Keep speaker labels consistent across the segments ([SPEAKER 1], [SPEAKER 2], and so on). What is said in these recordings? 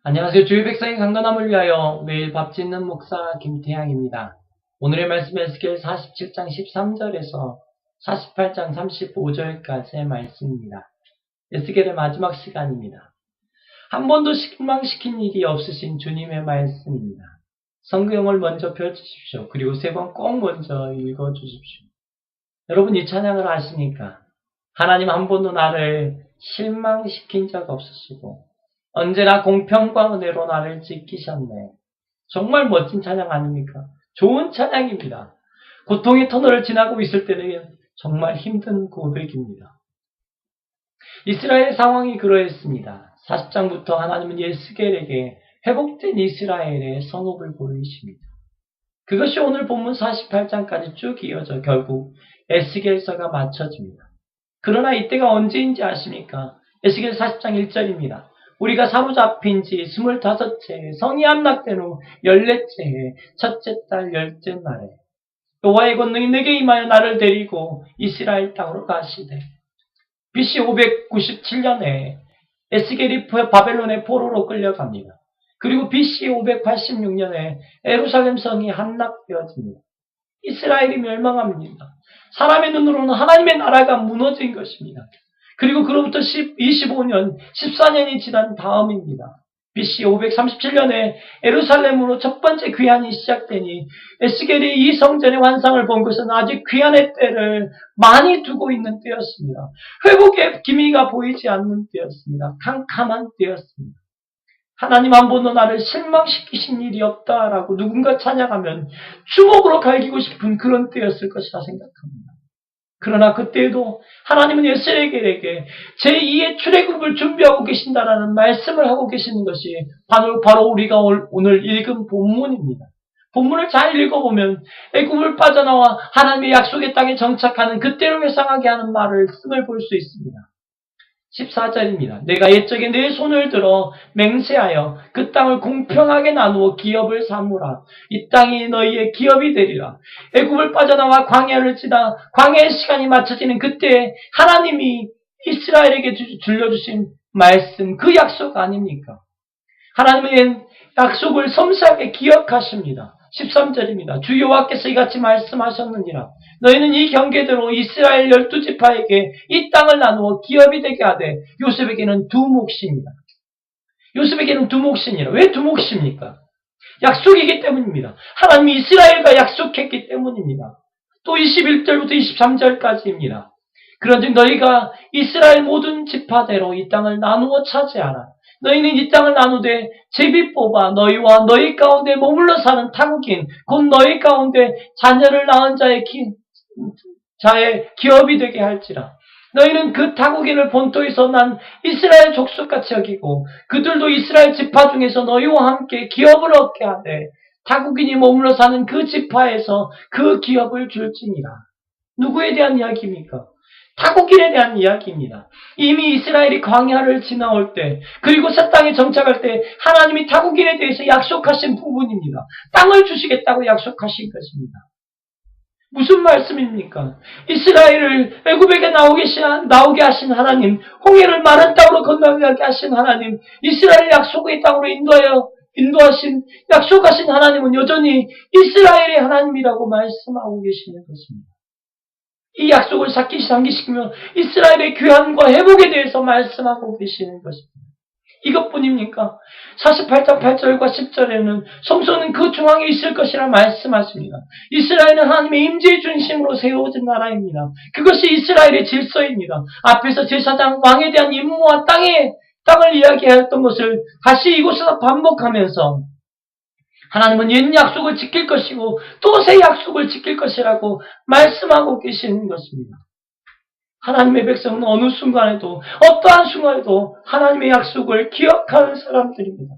[SPEAKER 1] 안녕하세요. 주의 백성의 강건함을 위하여 매일 밥 짓는 목사 김태양입니다. 오늘의 말씀 에스겔 47장 13절에서 48장 35절까지의 말씀입니다. 에스겔의 마지막 시간입니다. 한 번도 실망시킨 일이 없으신 주님의 말씀입니다. 성경을 먼저 펼치십시오. 그리고 3번 꼭 먼저 읽어주십시오. 여러분 이 찬양을 아십니까? 하나님 한 번도 나를 실망시킨 적 없으시고 언제나 공평과 은혜로 나를 지키셨네. 정말 멋진 찬양 아닙니까? 좋은 찬양입니다. 고통의 터널을 지나고 있을 때는 정말 힘든 고백입니다. 이스라엘의 상황이 그러했습니다. 40장부터 하나님은 에스겔에게 회복된 이스라엘의 선업을 보이십니다. 그것이 오늘 본문 48장까지 쭉 이어져 결국 에스겔서가 마쳐집니다. 그러나 이때가 언제인지 아십니까? 에스겔 40장 1절입니다. 우리가 사로잡힌 지 25째, 성이 함락된 후 14째 해, 첫째 달 10째 날에 여호와의 권능이 내게 임하여 나를 데리고 이스라엘 땅으로 가시되 BC 597년에 에스겔이 바벨론의 포로로 끌려갑니다. 그리고 BC 586년에 예루살렘 성이 함락되어집니다. 이스라엘이 멸망합니다. 사람의 눈으로는 하나님의 나라가 무너진 것입니다. 그리고 그로부터 25년, 14년이 지난 다음입니다. BC 537년에 예루살렘으로 첫 번째 귀환이 시작되니 에스겔이 이 성전의 완성을 본 것은 아직 귀환의 때를 많이 두고 있는 때였습니다. 회복의 기미가 보이지 않는 때였습니다. 캄캄한 때였습니다. 하나님 한 번도 나를 실망시키신 일이 없다라고 누군가 찬양하면 주먹으로 갈기고 싶은 그런 때였을 것이라 생각합니다. 그러나 그때에도 하나님은 에스겔에게 제2의 출애굽을 준비하고 계신다라는 말씀을 하고 계시는 것이 바로 우리가 오늘 읽은 본문입니다. 본문을 잘 읽어보면 애굽을 빠져나와 하나님의 약속의 땅에 정착하는 그때를 회상하게 하는 말을 쓴을 볼 수 있습니다. 14절입니다. 내가 옛적에 내 손을 들어 맹세하여 그 땅을 공평하게 나누어 기업을 삼으라. 이 땅이 너희의 기업이 되리라. 애굽을 빠져나와 광야를 지나 광야의 시간이 맞춰지는 그때 하나님이 이스라엘에게 들려주신 말씀, 그 약속 아닙니까? 하나님의 약속을 섬세하게 기억하십니다. 13절입니다. 주 여호와께서 이같이 말씀하셨느니라. 너희는 이 경계대로 이스라엘 12지파에게 이 땅을 나누어 기업이 되게 하되 요셉에게는 두 몫입니다. 요셉에게는 두 몫이니라. 왜 두 몫입니까? 약속이기 때문입니다. 하나님이 이스라엘과 약속했기 때문입니다. 또 21절부터 23절까지입니다. 그런즉 너희가 이스라엘 모든 지파대로 이 땅을 나누어 차지하라. 너희는 이 땅을 나누되 제비 뽑아 너희와 너희 가운데 머물러 사는 타국인 곧 너희 가운데 자녀를 낳은 자의 기업이 되게 할지라. 너희는 그 타국인을 본토에서 난 이스라엘 족속같이 여기고 그들도 이스라엘 지파 중에서 너희와 함께 기업을 얻게 하되 타국인이 머물러 사는 그 지파에서 그 기업을 줄지니라. 누구에 대한 이야기입니까? 타국인에 대한 이야기입니다. 이미 이스라엘이 광야를 지나올 때 그리고 새 땅에 정착할 때 하나님이 타국인에 대해서 약속하신 부분입니다. 땅을 주시겠다고 약속하신 것입니다. 무슨 말씀입니까? 이스라엘을 애굽에게 나오게 하신 하나님, 홍해를 마른 땅으로 건너가게 하신 하나님, 이스라엘 약속의 땅으로 약속하신 하나님은 여전히 이스라엘의 하나님이라고 말씀하고 계시는 것입니다. 이 약속을 상기시키며 이스라엘의 귀환과 회복에 대해서 말씀하고 계시는 것입니다. 이것뿐입니까? 48장 8절과 10절에는 성소는 그 중앙에 있을 것이라 말씀하십니다. 이스라엘은 하나님의 임재의 중심으로 세워진 나라입니다. 그것이 이스라엘의 질서입니다. 앞에서 제사장 왕에 대한 임무와 땅을 이야기했던 것을 다시 이곳에서 반복하면서 하나님은 옛 약속을 지킬 것이고 또 새 약속을 지킬 것이라고 말씀하고 계시는 것입니다. 하나님의 백성은 어느 순간에도 어떠한 순간에도 하나님의 약속을 기억하는 사람들입니다.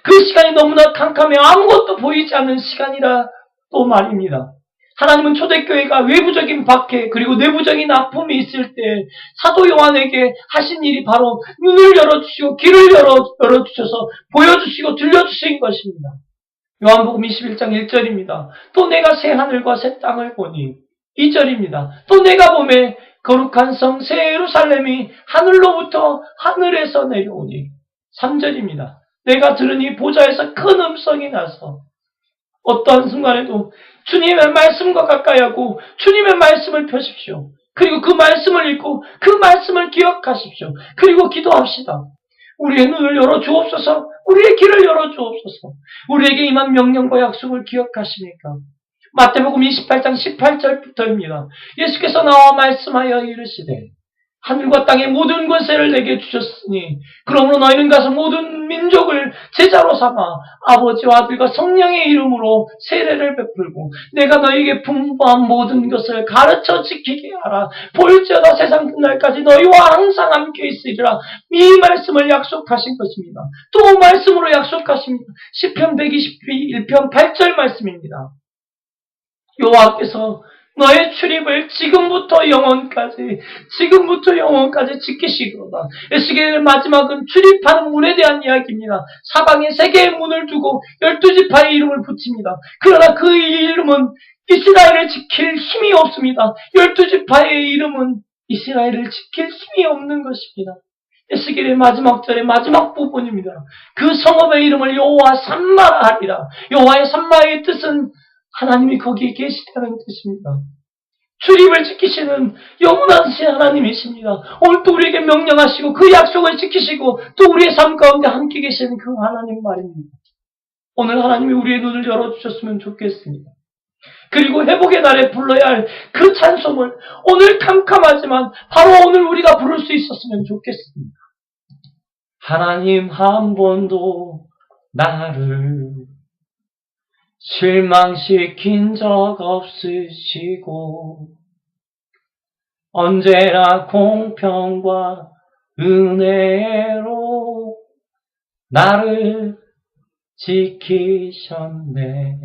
[SPEAKER 1] 그 시간이 너무나 캄캄해 아무것도 보이지 않는 시간이라 또 말입니다. 하나님은 초대교회가 외부적인 박해 그리고 내부적인 아픔이 있을 때 사도 요한에게 하신 일이 바로 눈을 열어주시고 귀를 열어주셔서 보여주시고 들려주신 것입니다. 요한복음 21장 1절입니다. 또 내가 새 하늘과 새 땅을 보니 2절입니다. 또 내가 보매 거룩한 성 새 예루살렘이 하늘로부터 하늘에서 내려오니 3절입니다. 내가 들으니 보좌에서 큰 음성이 나서 어떠한 순간에도 주님의 말씀과 가까이 하고 주님의 말씀을 펴십시오. 그리고 그 말씀을 읽고 그 말씀을 기억하십시오. 그리고 기도합시다. 우리의 눈을 열어 주옵소서. 우리의 길을 열어 주옵소서. 우리에게 임한 명령과 약속을 기억하십니까? 마태복음 28장 18절부터입니다. 예수께서 나와 말씀하여 이르시되 하늘과 땅의 모든 권세를 내게 주셨으니 그러므로 너희는 가서 모든 민족을 제자로 삼아 아버지와 아들과 성령의 이름으로 세례를 베풀고 내가 너희에게 분부한 모든 것을 가르쳐 지키게 하라. 볼지어다 세상 끝날까지 너희와 항상 함께 있으리라. 이 말씀을 약속하신 것입니다. 또 말씀으로 약속하십니다. 시편 121편 8절 말씀입니다. 여호와께서 너의 출입을 지금부터 영원까지 지키시거다. 에스겔의 마지막은 출입하는 문에 대한 이야기입니다. 사방에 세 개의 문을 두고 12지파의 이름을 붙입니다. 그러나 그 이름은 이스라엘을 지킬 힘이 없습니다. 12지파의 이름은 이스라엘을 지킬 힘이 없는 것입니다. 에스겔의 마지막 절의 마지막 부분입니다. 그 성읍의 이름을 여호와 삼마라 하리라. 여호와의 삼마의 뜻은 하나님이 거기에 계시다는 뜻입니다. 출입을 지키시는 영원하신 하나님이십니다. 오늘 또 우리에게 명령하시고 그 약속을 지키시고 또 우리의 삶 가운데 함께 계시는 그 하나님 말입니다. 오늘 하나님이 우리의 눈을 열어주셨으면 좋겠습니다. 그리고 회복의 날에 불러야 할 그 찬송을 오늘 캄캄하지만 바로 오늘 우리가 부를 수 있었으면 좋겠습니다. 하나님 한 번도 나를 실망시킨 적 없으시고 언제나 공평과 은혜로 나를 지키셨네.